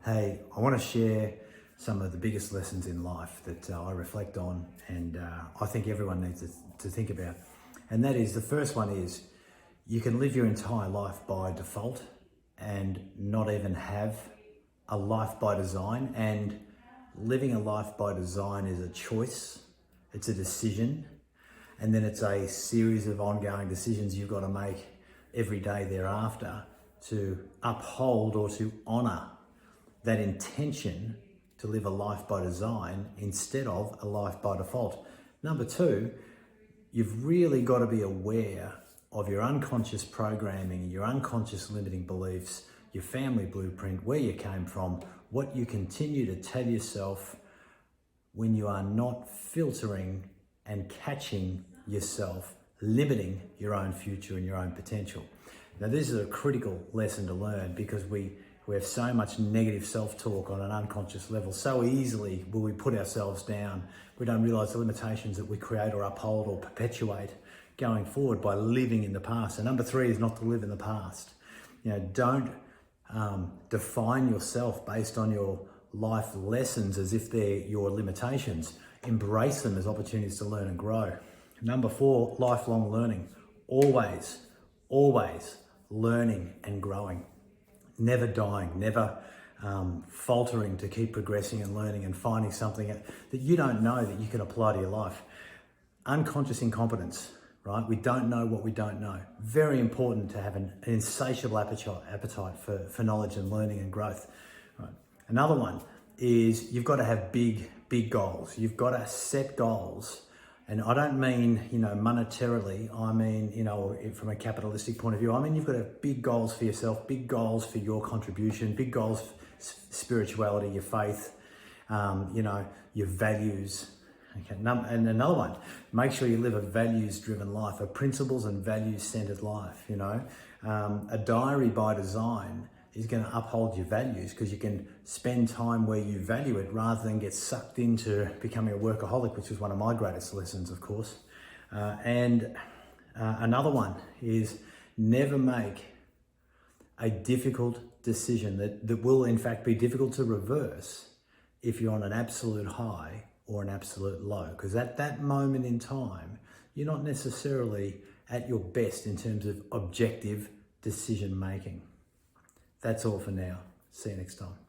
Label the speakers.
Speaker 1: Hey, I want to share some of the biggest lessons in life that I reflect on and I think everyone needs to think about. And that is, the first one is, you can live your entire life by default and not even have a life by design. And living a life by design is a choice, it's a decision, and then it's a series of ongoing decisions you've got to make every day thereafter to uphold or to honor that intention to live a life by design instead of a life by default. Number two, you've really got to be aware of your unconscious programming, your unconscious limiting beliefs, your family blueprint, where you came from, what you continue to tell yourself when you are not filtering and catching yourself, limiting your own future and your own potential. Now, this is a critical lesson to learn because we have so much negative self-talk on an unconscious level. So easily will we put ourselves down. We don't realize the limitations that we create or uphold or perpetuate going forward by living in the past. And number three is not to live in the past. Don't define yourself based on your life lessons as if they're your limitations. Embrace them as opportunities to learn and grow. Number four, lifelong learning. Always learning and growing. Never dying, never faltering to keep progressing and learning and finding something that you don't know that you can apply to your life. Unconscious incompetence, right? We don't know what we don't know. Very important to have an insatiable appetite for knowledge and learning and growth. Right? Another one is you've got to have big goals. You've got to set goals. And I don't mean, monetarily, I mean, from a capitalistic point of view. I mean, you've got to have big goals for yourself, big goals for your contribution, big goals for spirituality, your faith, your values. Okay. And another one, make sure you live a values-driven life, a principles and values-centered life, A diary by design is going to uphold your values because you can spend time where you value it rather than get sucked into becoming a workaholic, which is one of my greatest lessons, of course. Another one is never make a difficult decision that will in fact be difficult to reverse if you're on an absolute high or an absolute low, because at that moment in time, you're not necessarily at your best in terms of objective decision making. That's all for now. See you next time.